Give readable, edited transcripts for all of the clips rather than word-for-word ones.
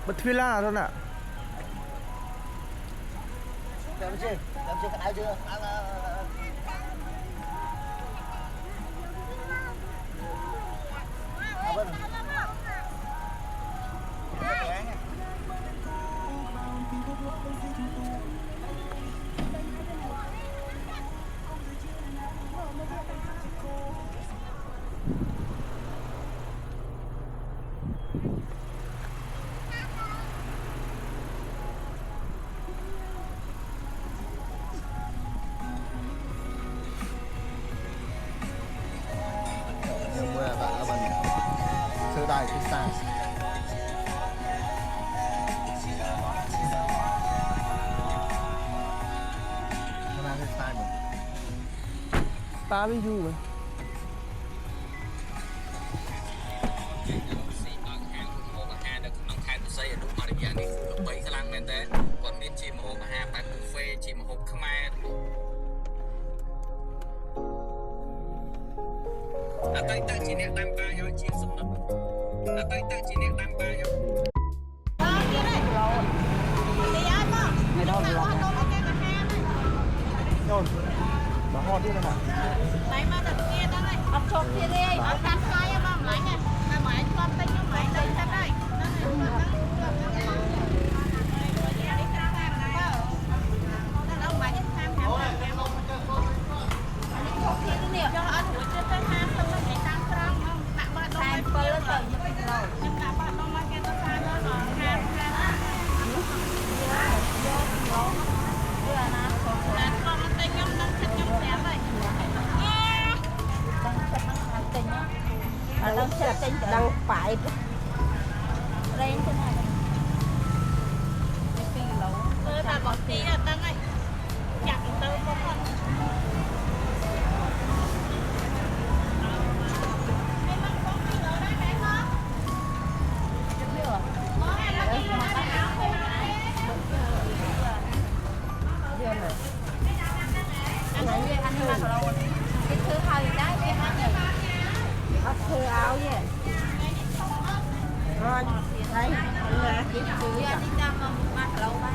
bật villa thôi nè. Làm chưa cái áo chưa đại cái xa nó đang cái sai mà ta với du mà còn miền chim hồ mà ha bán cà phê chim hộp khmer tay ta chỉ nẹt đam ba nhau chim sầm nấm tay ta chỉ nẹt đam ba nhau nhon bà ho đi nè máy mà được nghe đó này học chọc kia đi ở căn khai mà máy này mà máy con tay nó máy đây thật đây cho anh buổi trưa tới hai xong rồi để tăng trăng không bạn bạn đâu mà kia rồi nhưng bạn bạn đâu mà kia tôi sai đó rồi ham con nó tay nhom nâng chân nhom xé vậy đang chân đang phải lên thế này bà bỏ tí là tăng ấy chặt từ một con cái thứ hai đấy cái hai này ốc thư áo vậy ngon đây là chỉ cứ đi ra mà mặc lâu ba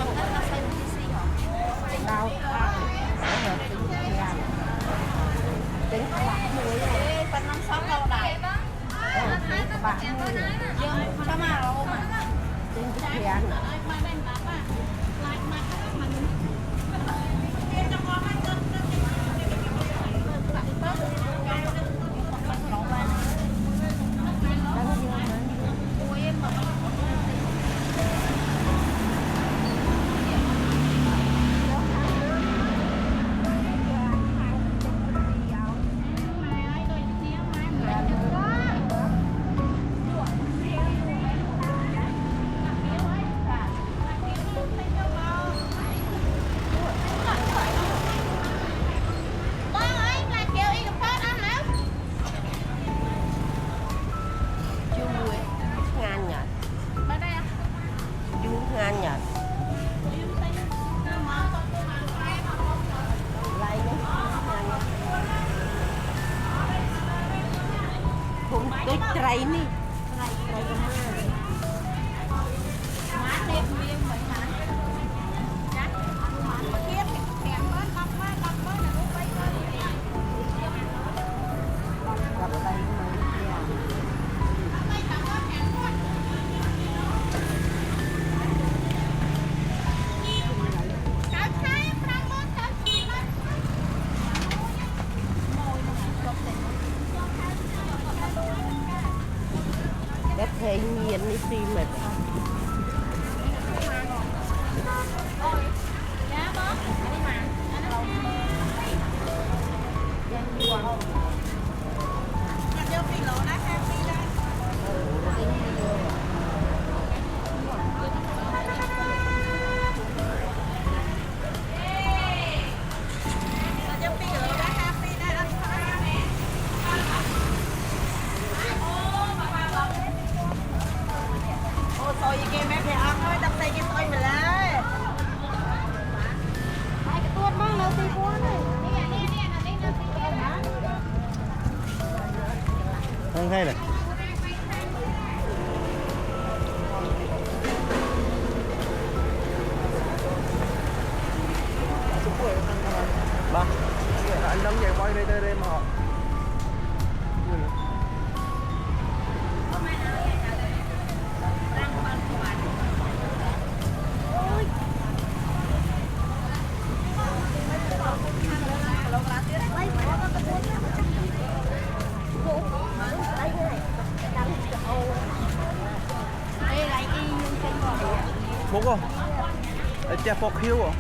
một cái nó xây cái gì hả đau sẽ hợp tính các bạn nuôi vậy phần năm sáu lâu đại các bạn nuôi dương sao mà lâu mà tính cái gì ăn Trai ini trai kemana má đẹp miếng vậy hả chắc má kia kẹm mới cọc mới là lúc bấy mới gặp đây thấy nhiên đi xì mệt thôi cái mép thì ăn thôi đập tay cái tôi mà lấy hai cái tuốt mang nó xì quá này không hay này quay đây đây đây mà họ bố không? Ở chè phọc hiếu à?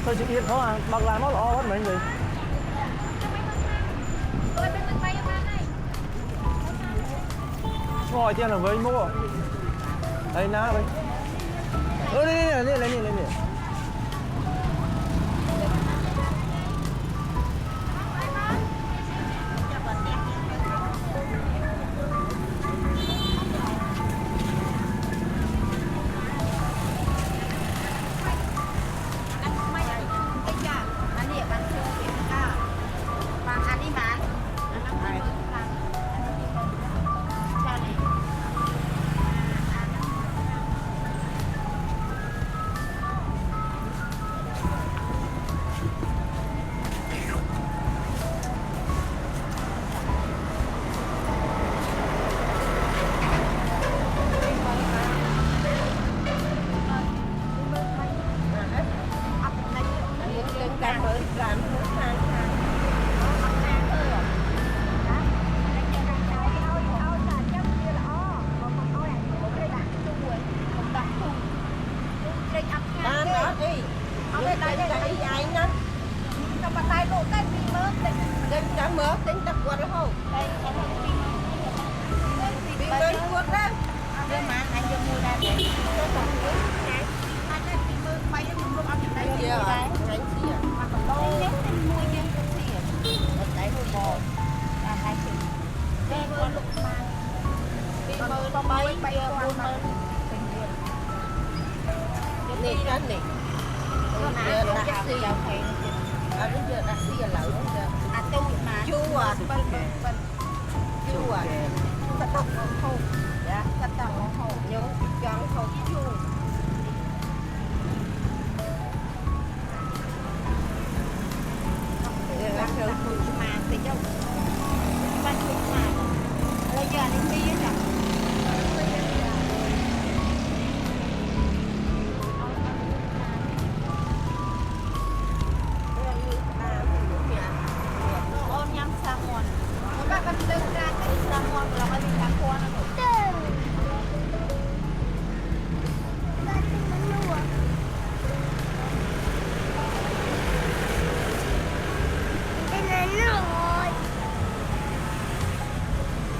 Thôi chị Yên không à, mặc lại nó lo hết mấy người. Hỏi tiền là với mua. Đây ná đây. Đây lên.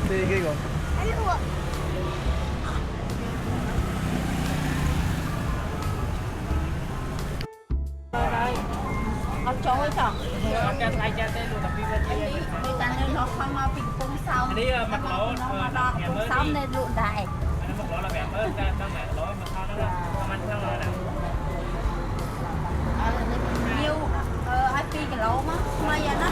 Đi kia rồi. Ông chỗ ấy chọn. Bây giờ nên nó không mau bị cung sau. Mặt lỗ nó cung sau nên lụn đại. mặt lỗ là bẻ mới ra trong mẹ lỗ mà sao nó ăn sao rồi nè. Nhiều ai phi cái lỗ mà mà giờ nó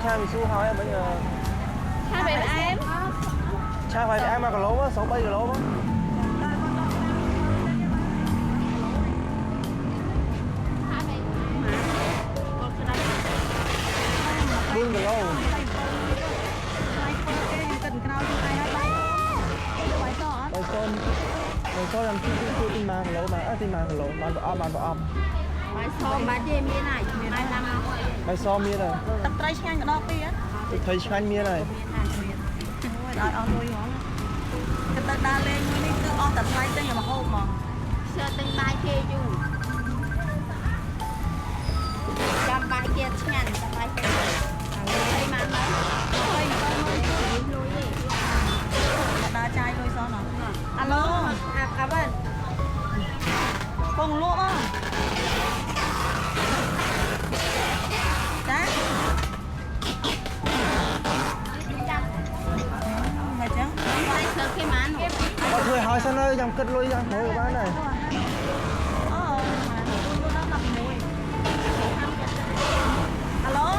cha mình xu hỏi bây giờ Hai về em. cha phải ăn mà cả lố á 6-7 cái lố á 4 cái lố Rồi số làm chút tin mà cái lố mà tin mà cái lố bán bỏ Bài so bài gì miếng này, bài năm. Bài so miên này Tập trai nhanh cái đó kia. tôi thấy khăn miên này Ôi đói on nuôi hóng. Cái ta đa lên như này cứ on tập trai tên mà hô mà. Sơ từng bài kia dù. Chăm bài kia ngàn, chăm bài kia. Đây mà nói. Thôi con nuôi đi. Đa trai nuôi sao nào. Alo. À cảm ơn. Cùng lúa không? Dạ. Mày chứ? Bài sơ cái mán. mọi người hỏi sao nơi dòng cất lôi ra mỗi cái bán này Nó nằm mùi. Alo.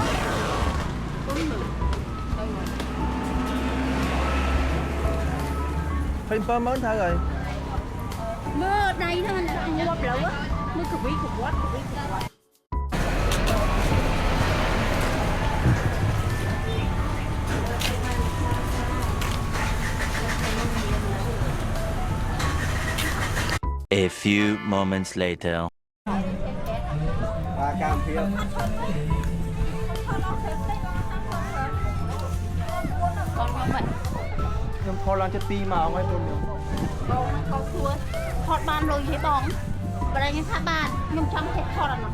phim bơm mớn thay rồi Mưa đây thôi là không quắp lửa. Mưa cực quý cực quá, cực quý cực quá. A few moments later. Và cam phía Con như vậy. nhưng thôi làm cho ti mà ông ấy luôn Con thua. Thọt bàn rồi thấy bóng. Và đây những thác bàn. Nhưng trong thịt thọt là nó.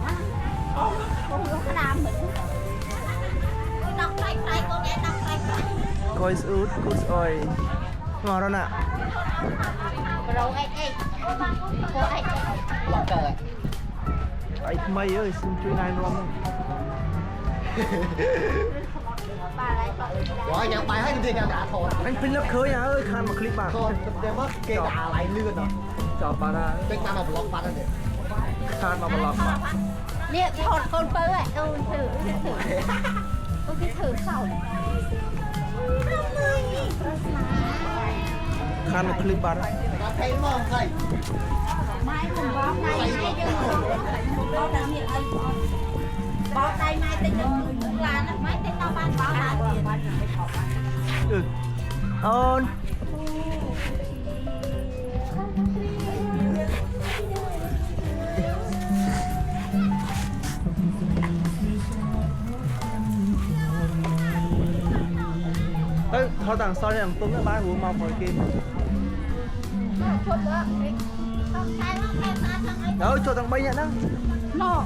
Con vô cái đàm mình. Đọc tay tay con nghe đọc tay tay. coi út cút ơi ngon đó nè Rồi ấy. Cô ấy. lọt cờ ấy mây ơi xin chui này luôn Bà lại còn. Rồi nhà bài hay cái gì cả thôi anh pin lớp khơi nhà ơi khăn mà clip mà thôi để mất kê cả lại lươn rồi chọn bà ra bên ta mà lọt mặt rồi khăn mà lọt mà Nè thọt con bơ ấy. Thử. Cái thử khẩu. khăn mà clip bà ra nó thấy đúng không thầy Mai cùng bó này mai dương bó đặc biệt ơi bó tay mai tên đừng là nó mai tên tao ban bó là ừ ôn ơi thôi tặng sau đây thằng Tuấn nó bán uống mau khỏi kim chốt đó không sai không em ta thằng ấy đâu cho thằng bay nhận đó nó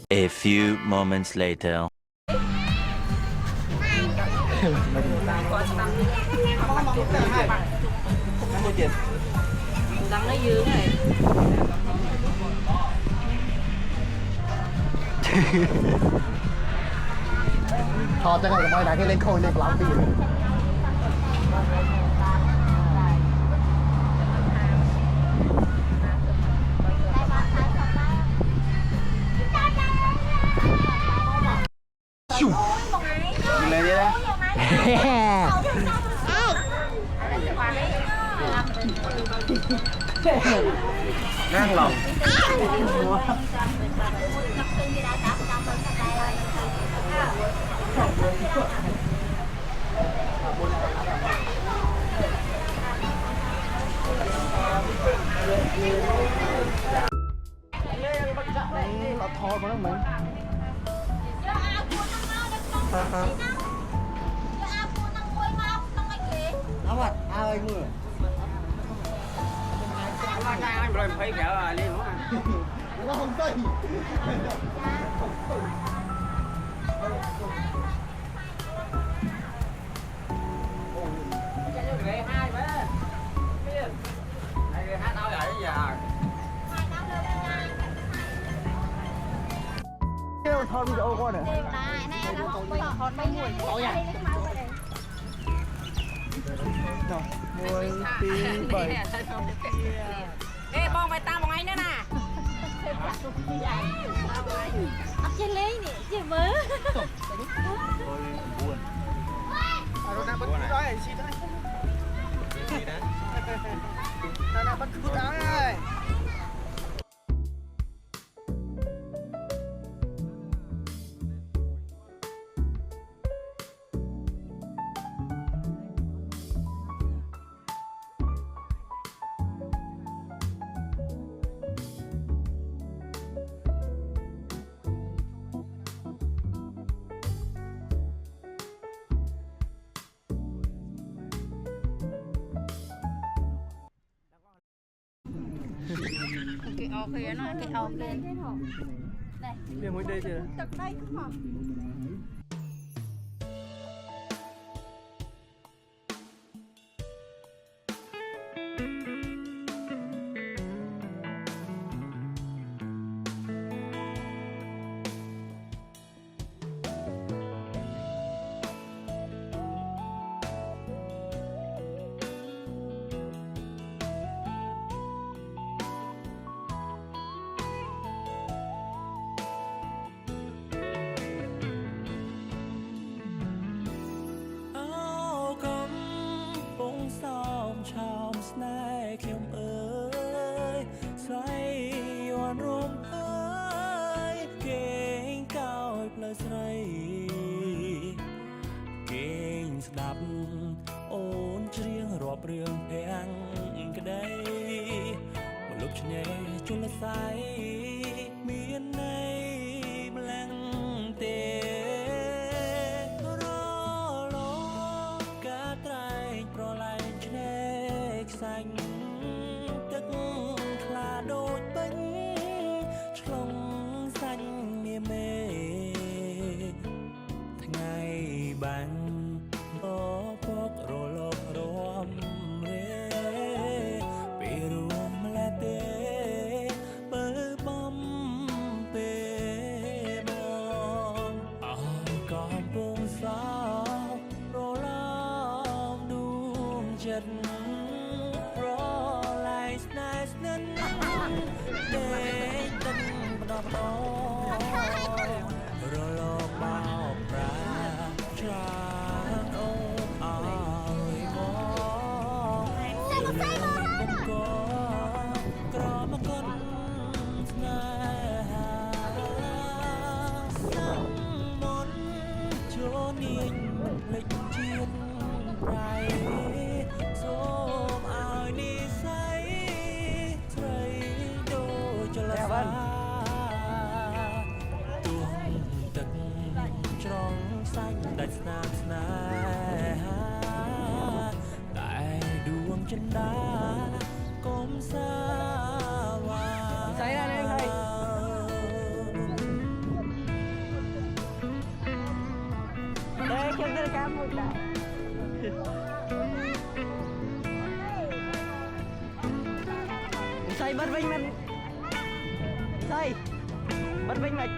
A few moments later. ดังได้ยื้อไง ถอดจะไงกับไม้ไหนให้เล่นโคนเล่นกลางปี เลยนี่นะนั่งลองเราทอดมาแล้วไหม เอาวัดเอาไอ้มือ anh rồi phải gỡ đi nữa แล้วผมก็หิ về hai bé hai hát đâu vậy giờ เที่ยวทอดวิดีโอก่อนเหรอ มวยตีใบ เอ๊ะมองไปตามมองไงเนี่ยน่ะ Chị lấy nè, chị mới. เอาโดนน้ำบัตรกูได้สิได้น้ำบัตรกูได้ cái ao kia nó cái ao kia Miếng mới đây chưa? tận đây không hả Rương phèn cái đây một lúc nhẹ chung là say miền này mà lăng tê rô lô cá trai pro lại chê xanh tức là đôi bánh trong xanh mê mê ngày bạn có phốt rô lô rôm chân đá cũng xa hoa. Xảy ra đây thầy. vinh mình xây bật vinh mạch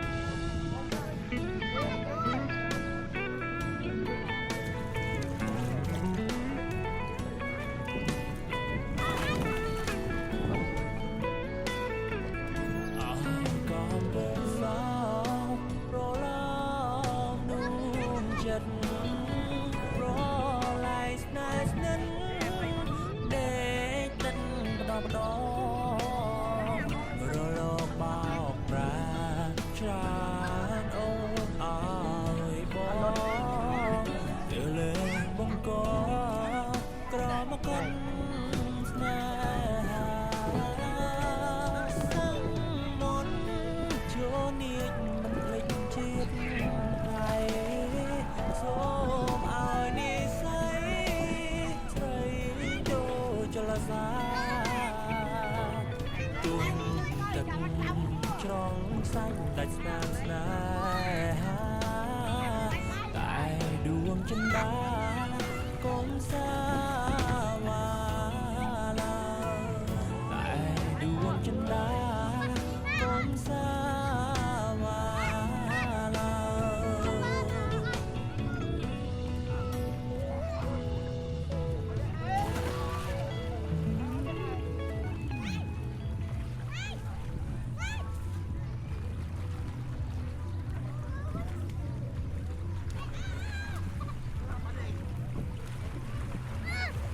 còn cơn gió rô lòng nung chật rô lại snai snấn để tất đọc đó rô lô bao ra tràn ôn ơi bó từ lên bông cóក្រមកកណ្ស្នេហាសឹងមុនចូលនាចមិនភ្លេចជាតិថៃសូមឲ្យនិស្ស័យស្រីចូលចលសាទុំទឹកច្រងសាច់ដាច់ស្នាមស្នេហាតែដួងចិន្តាកុំសាវ៉ាឡាតែដួងចិន្តាកុំសាវ៉ាឡា អ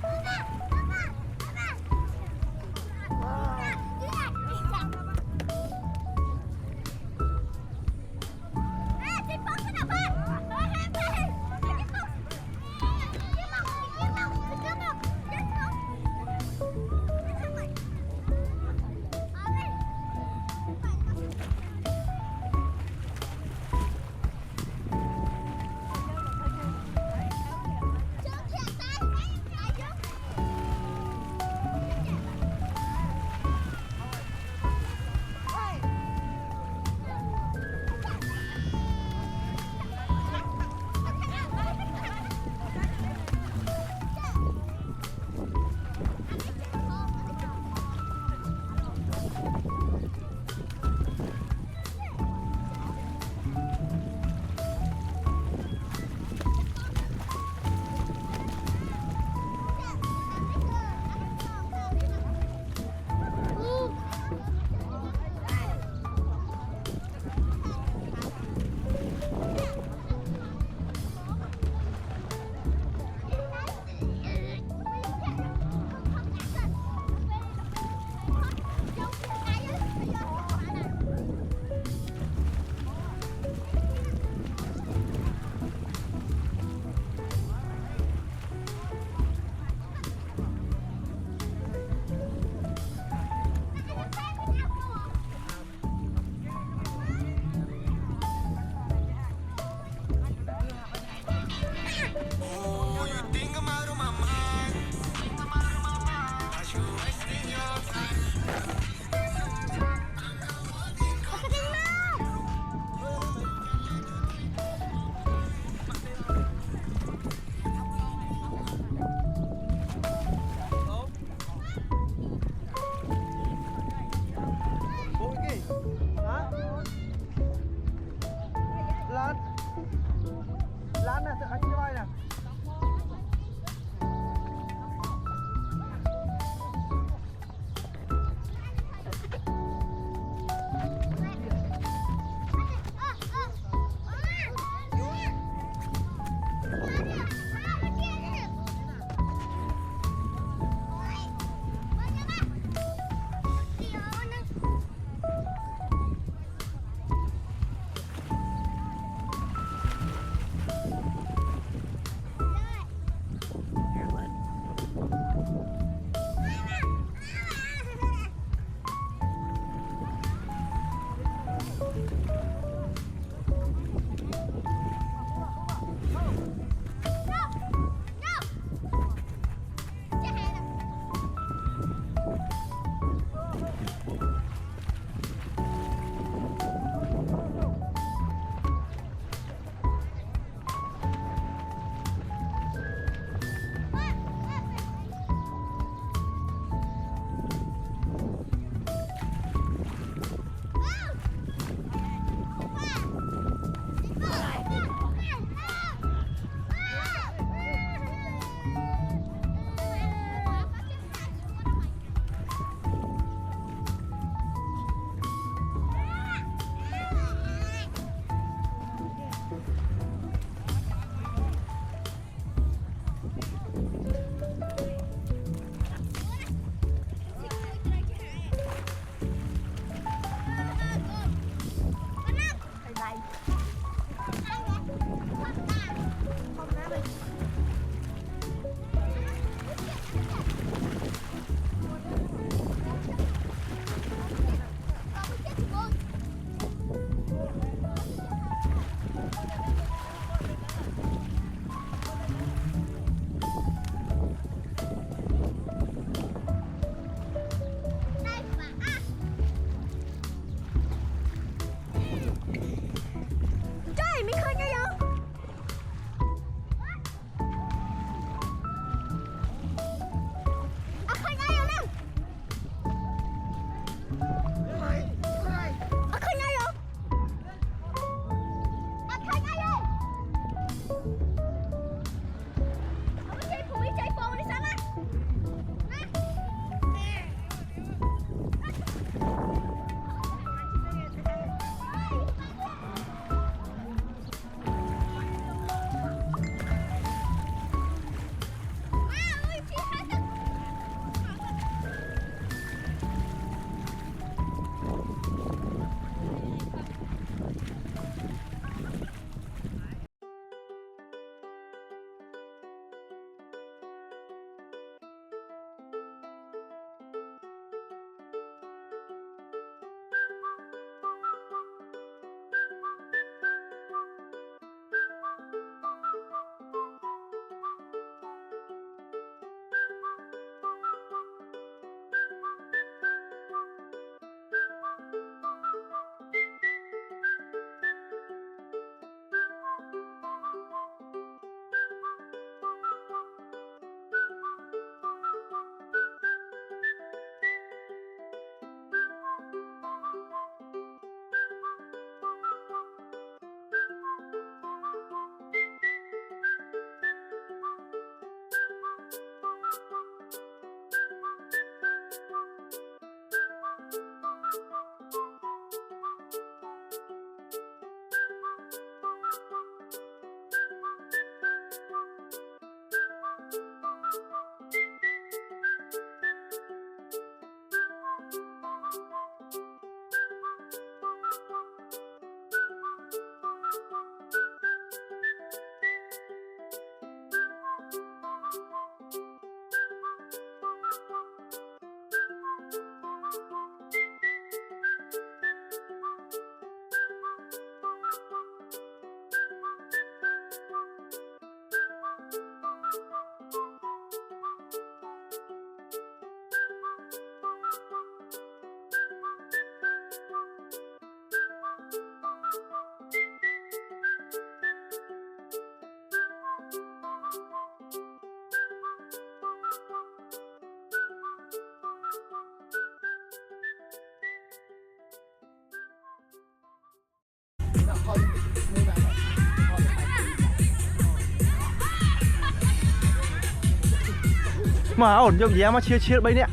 mà ổn trong gì mà chia bây nè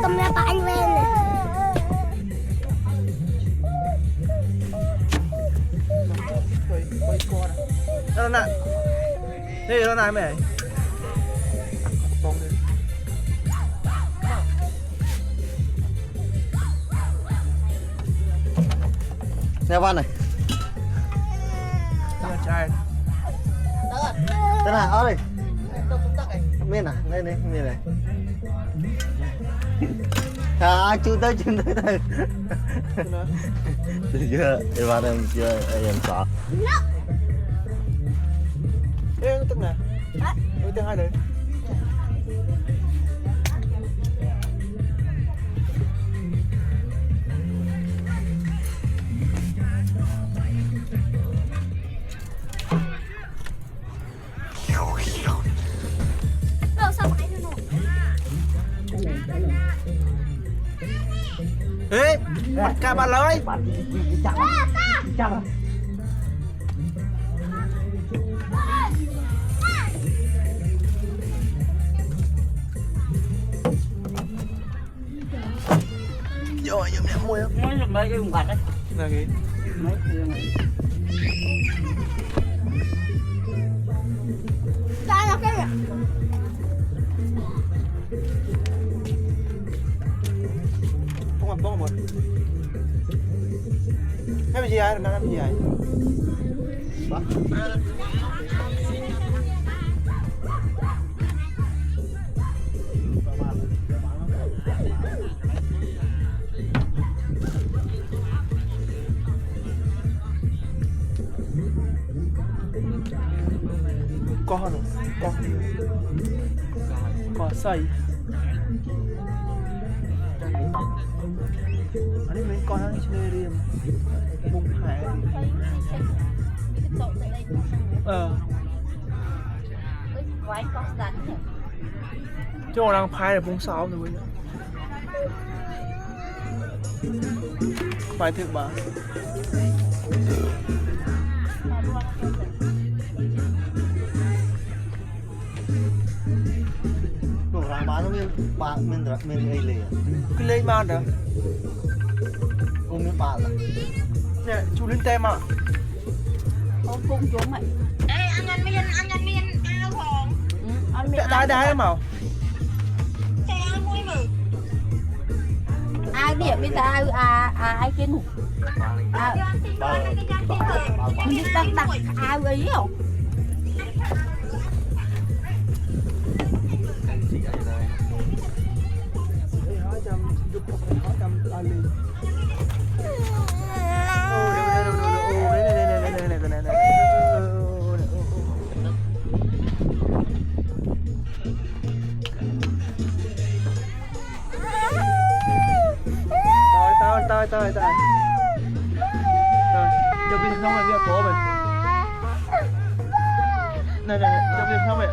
cầm ra bạn lên này. Đó nè đây nó này mày nè Văn này trai thế nào ở đây miền à đây này miền này à chưa tới thôi chưa em vào đây chưa em sợ ê tức nè ê tức hai đấy Đâu sao phải nữa nè. ê mặt ca bà lời rồi giờ mẹ mua không mấy cái quạt đấy là gì Sao nó cái không làm tốt một cái gì ai nó làm gì ai con xây anh ấy mấy con nó chơi đi bung hải chỗ đang phai là bung sáu rồi phai thực bà bán nó mình ấy liền cái lên ban đó cũng miếng bán là nè chú lên tem à cung chúng mày Ê anh miên ao hồn. anh mẹ đái đái mà Xe ao mui mừ. ai điểm bây giờ ai kia nụ mình đang đặt ai ấy không Tao rồi cho viên không là việc của mình này cho viên không vậy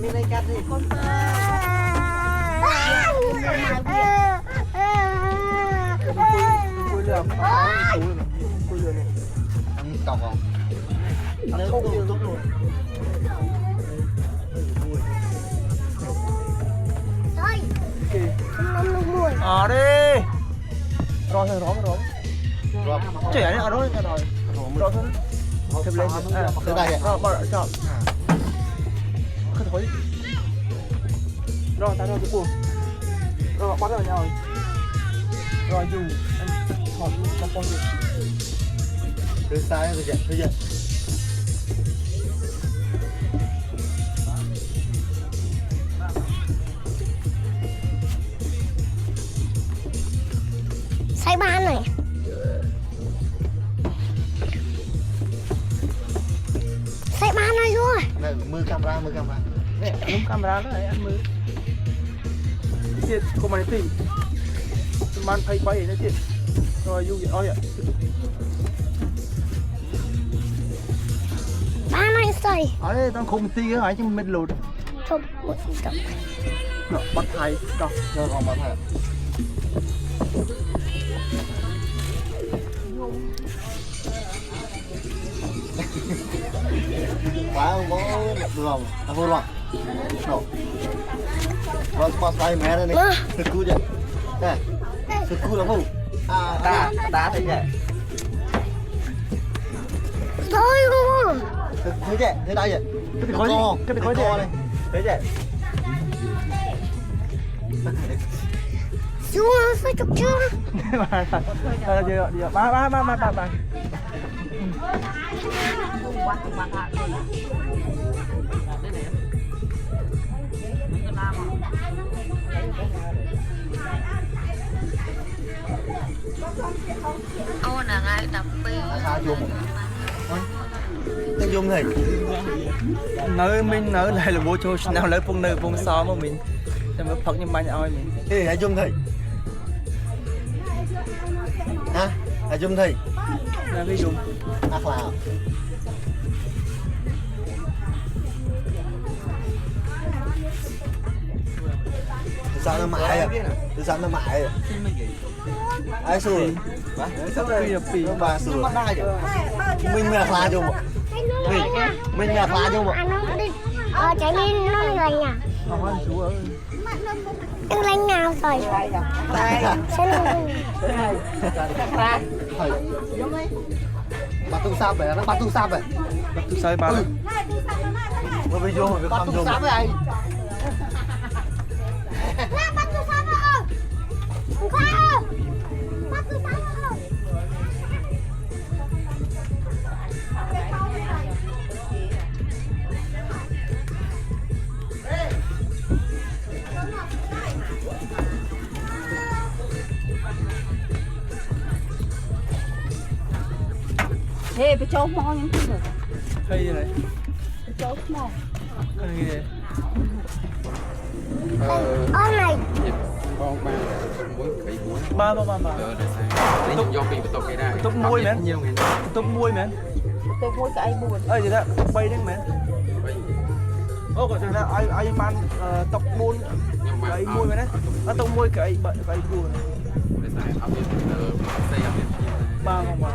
mình đây cắt gì con cùi lừa này anh cọc không ăn không được tốt rồi ở đi rồi thôi rồi chảy này ở đó rồi thêm lên thế đây rồi bỏ chọn thôi rồi ta rồi cái buồn rồi bắt đầu nhau rồi dùng anh thọt trong con gì Từ sai rồi vậy. Sai ban này. Sai ban này rồi. Này, mưa camera. nè ngắm camera đó này anh mưa tiền cô mày tìm man pay bay nó tiền rồi du vậy ơi ạ Ban này sai. ở đây tao không ti cái hỏi chứ mình lụt Không, một đồng. đó bắt thầy đó Rồi còn mà thả. Quá không có được lòng, à vô lòng. Nổ. Con tay mẹ đây này. Thực cú vậy. Nè. Thực cú là không? À, đá thấy vậy. Thôi luôn. Thực thấy vậy, thế đây vậy. cái khối này. Thế vậy. Xuống sao chụp chưa? ba Ô là ngay đập bê. Tha chung. Tên dung thì. nơi mình nơi này là vô cho nào lấy phong nơi phong so mà mình thì mới phật như bánh oi mình Ê, hãy dung thì. Hả? Hãy dung thì. là ví dụ Ác là. Sao nó mãi à? Sao nó mãi à? Ai xui? sao phi là phi Nó bà xui. Mình là chung. Mình là chung. À nó đi. Chạy đi nó lên nhà. không ăn chú ơi Anh lên nào rồi? Sẽ lên. Bà tu sáp vậy, nó bà tu sáp vậy. tôi sai ba Mà bây giờ phải không dùng. Là bắt tôi sao mà không sao. Bắt tôi sao mà không. Ê, phải cho mò những thứ rồi. hay như này Phải cho mò. cái này Ôm này. ba túc muôi mẹ túc muôi mẹ Tôi mua cái buồn. ơi gì đó bay đấy mẹ ô còn thằng ai man tóc muôn cái muôi mẹ đấy nó tóc muôi cái buồn ba không ba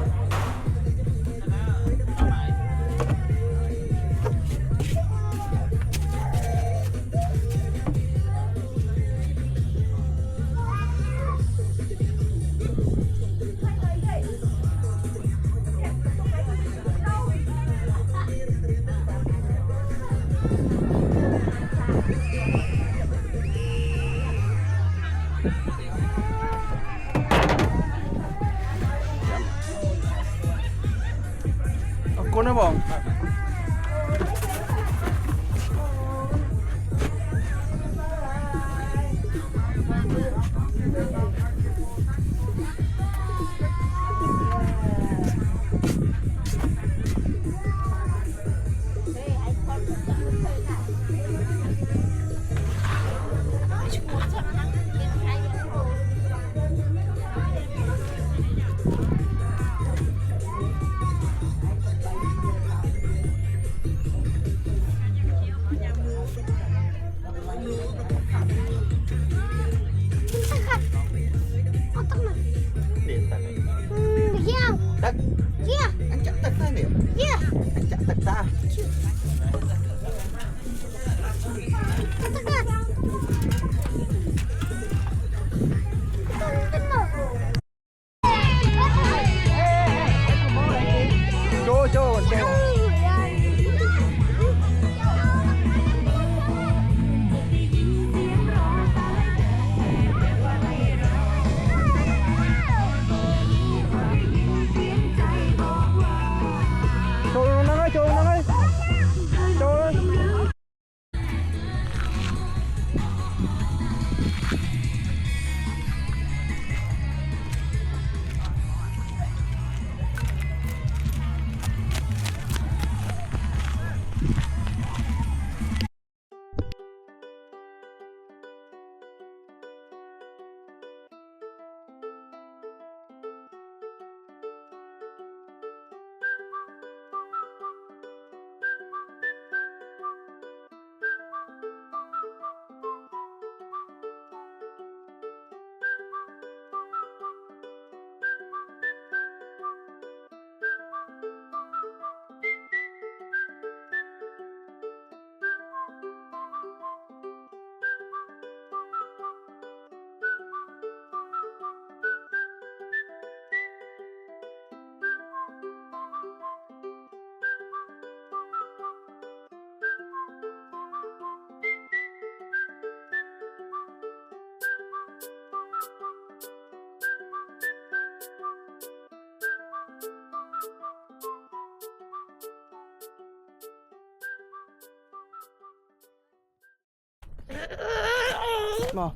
มา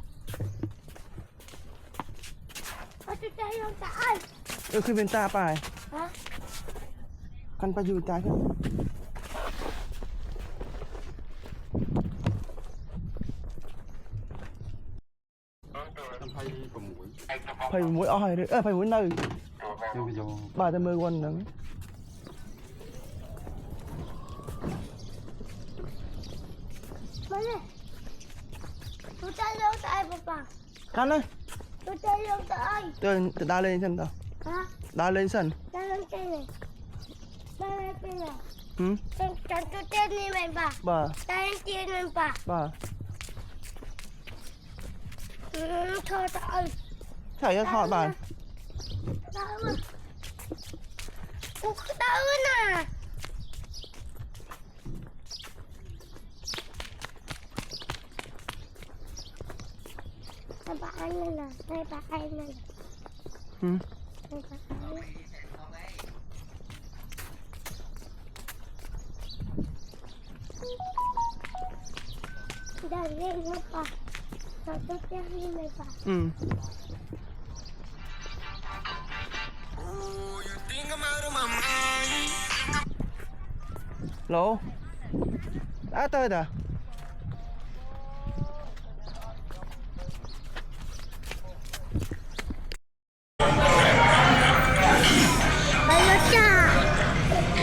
เขาจะใจลงตาอ้อย คือเป็นตาไป ฮะ กันไปอยู่ตาขึ้น ไผ่หมุ้ยอ้อยเลยไผ่หมุ้ยnơi bà ta mơ quanh nữaมาเลยตัวใจลงตาอ้อยป่ะ khăn đấy ตัวใจลงตาอ้อย từ đa lên sân tao ฮะ đa lên sân ได้ลงใจเลยได้เป็นไง ừ จันตัวเจนนี่ไหมป่ะ bà ได้เจนนี่ป่ะ bà โทรตาอ้อย thầy cho thọ bà ตาอ้อยกูตาอ้อยน่ะไปบ้านนั่นน่ะไปบ้านนั่น ừ ไปบ้านได้เล่นแล้วป่ะเราต้องเล่นนี่ไหมป่ะ ừ lỗ đã tới rồi ไปแล้วจ้า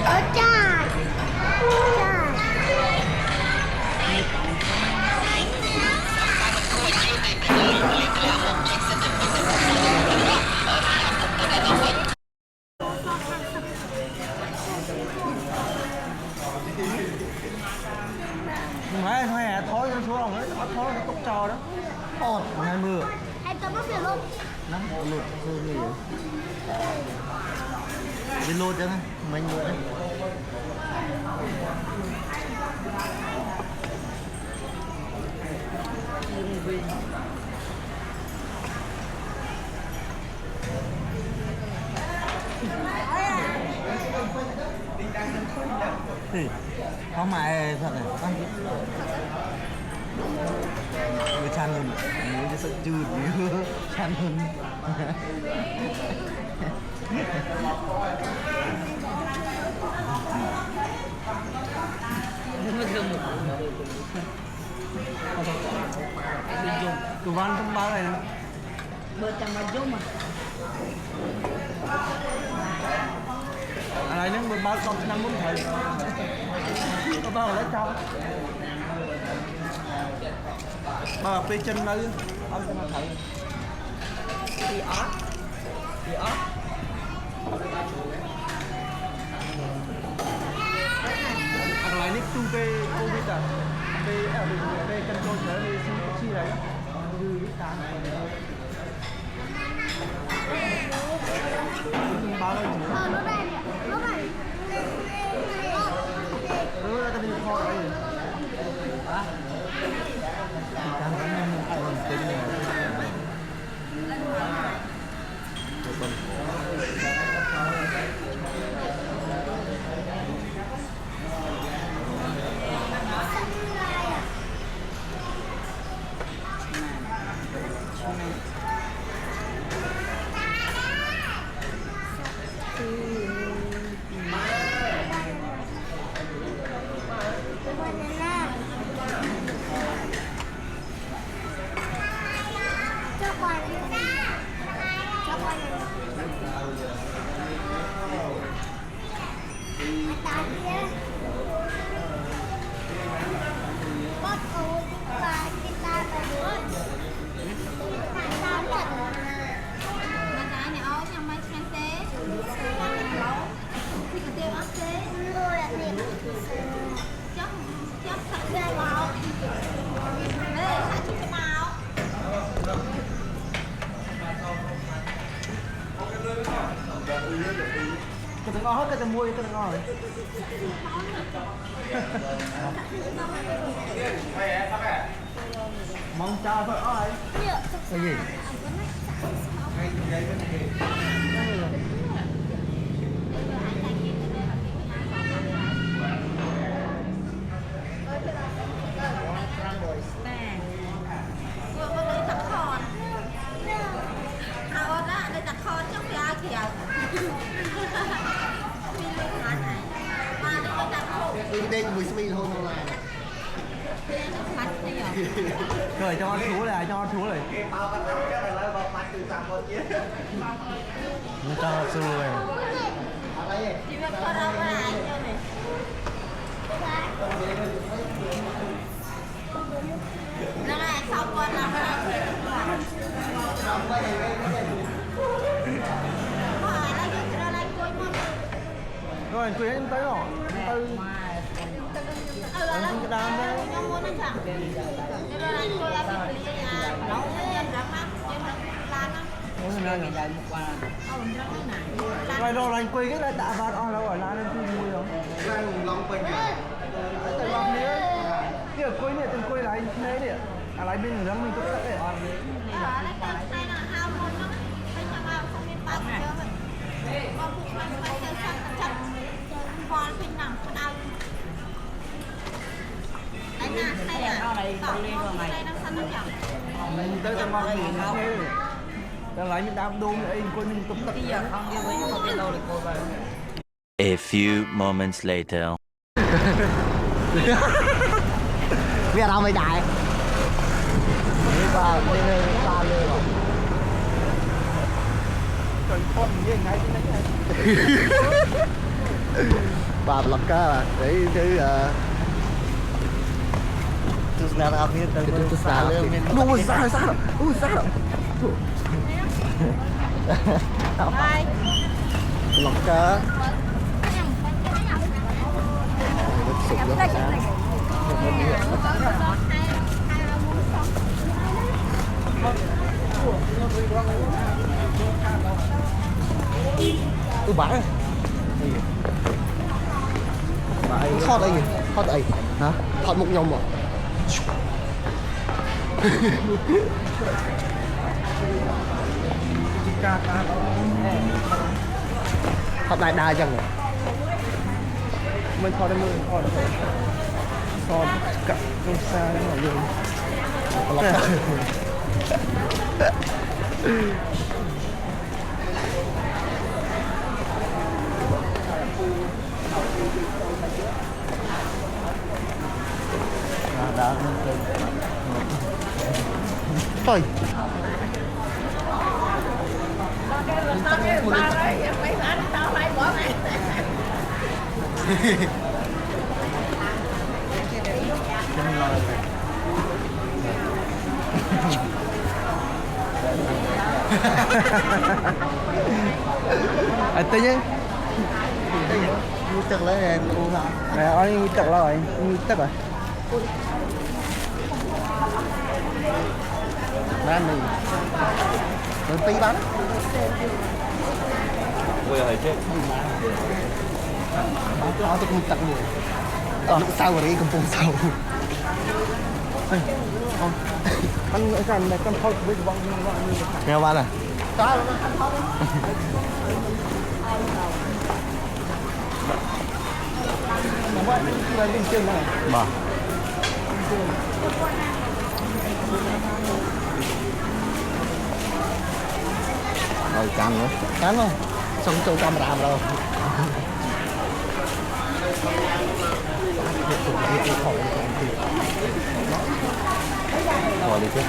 แล้วจ้าจ้า mày thôi thối nó xuống rồi thối nó cốc trò đó Ôi, ngày mưa. ให้ตัวมันเปลี่ยนรถ Nắng lụt thôi gì vậy? Đi lụt chứ mình lụt đấy. Thì không mày thật này con người chan hơn người sợ chư chan hơn tụi văn trong ba này bơ chẳng mà dung mà này nếu mình ba con năm muốn thầy có bao lấy trong ba bê chân nơi ông cho nó thầy đi ót hoặc là nick tu bê covid à bê chân tôi sẽ đi xin chi này như cái tán ba ơi chỉ รถได้เนี่ยรถได้ là cái gì kho đây chan vẫn em ai còn tính này cái từng hết cái từng mua cái từng ngon mong cha thôi ơi cái gì Rồi cho ăn thú này, cho ăn thú này. Cho ăn thú này. Chị biết con đâu có ai chưa này. Nó này sau con nó này. Rồi anh Quý em tới rồi. Tới. Anh cũng đam đấy. Rồi rồi anh Quý cái lại tạ vào đó là gọi là lên thu mùi không? Lan long quanh kìa. Tại lòng nữa. Cái Quý này từng Quý lại thế này. À lại bên nữa mình tốt đấy. Mình tới trong mong mình thế rồi. Đang lấy mình đam đôn ấy coi mình tụt tắt. A few moments later. Biết đâu mày đại. Đi vào đi lên xa lên rồi. Trời con như ngay trên đấy. Bà lật cá à, để thứ terus nara akhir dan terus nara sao Hai. lật cá bãi thoát đây thoát đây hả thoát một nhông rồi thoát đại đa chẳng rồi Mình thoát đến mười, thoát được. Thoát cặp không xa đấy mọi người. đã thôi À tí nhé. như tức lấy này uống hả Nè, anh tật rồi, tật rồi. bán mình rồi tí bán Ôi ơi chết. nó tôi cũng tặng người lúc sau rồi đi cầm bông sau Anh cần này con thôi với vòng nghe bán à lên trên này. bà rồi cắn luôn xong cho camera đâu rồi đi chứ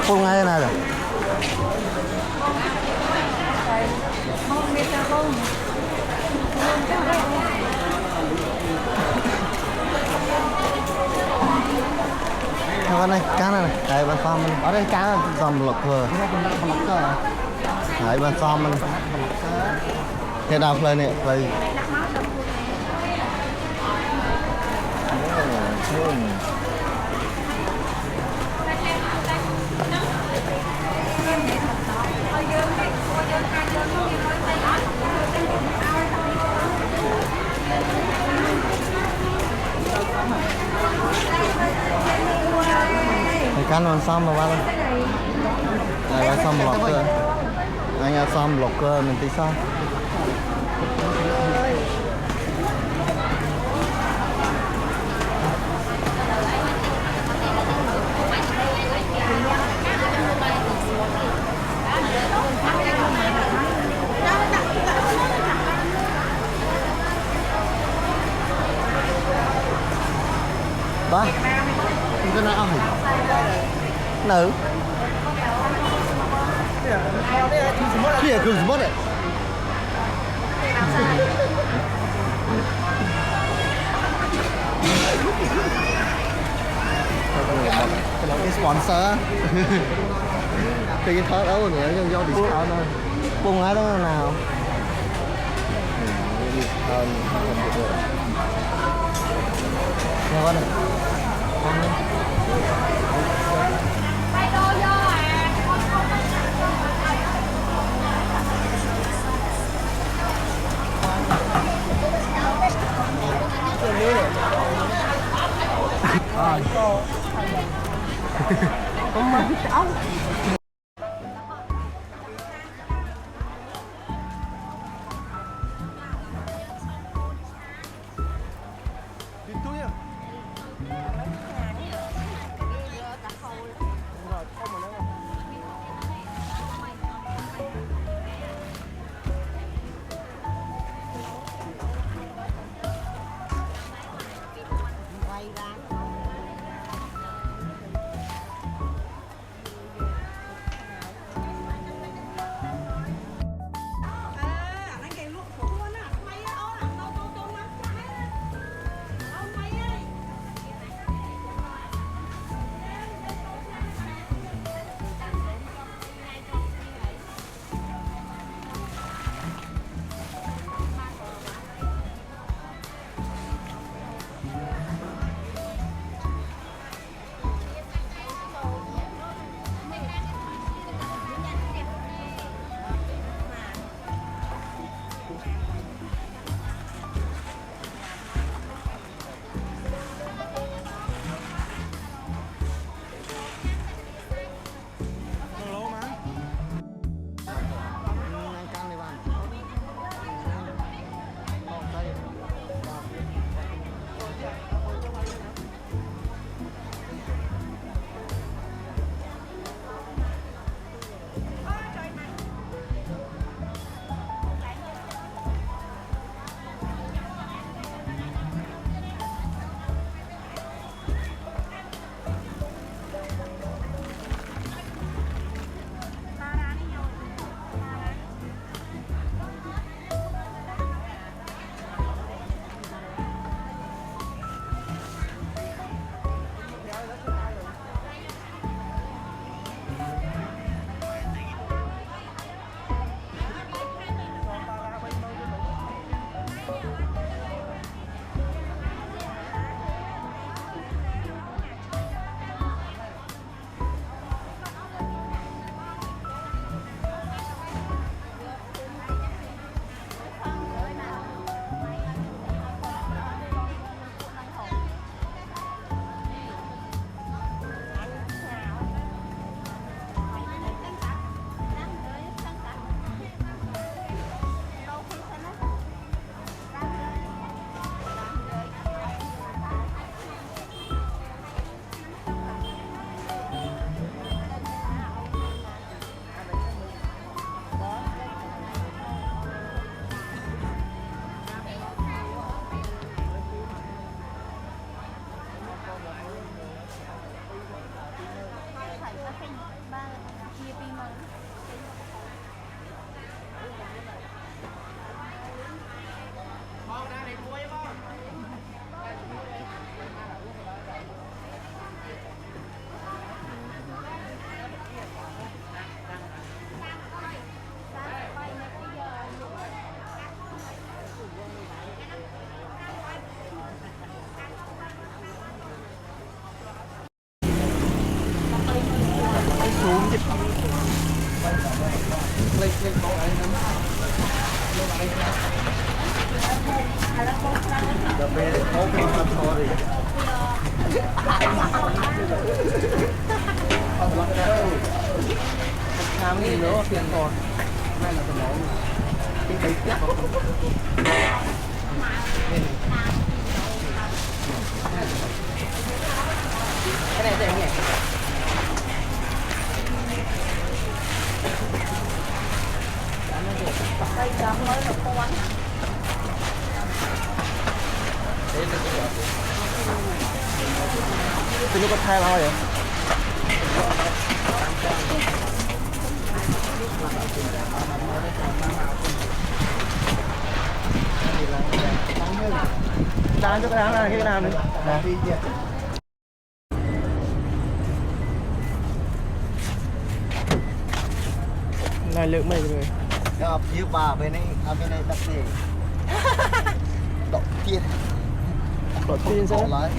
cô ngay này rồi con này cá này đây bàn xóm mình ở đây cá dòng lộc vừa đấy bàn xóm mình thế nào lên này lên cá non xong rồi ba luôn này ba xong lọc cơ anh xong lọc cơ mình tí sao cái này ai nữ kia cứ mất đấy cái sponsor cái thớt đâu nữa do discount thôi bung ở đó nào discount nghe con này không mà biết áo Làm gì nữa tiền còn nay là tiền nổi cái cây tiếp cái này đẹp nhỉ đây chấm mới là con đây là cái từ lúc có thai lao vậy đàn cho cái đám này cái nào nữa này lượng mấy người gặp như bà bên này đập gì đọc tiền đột nhiên sao lại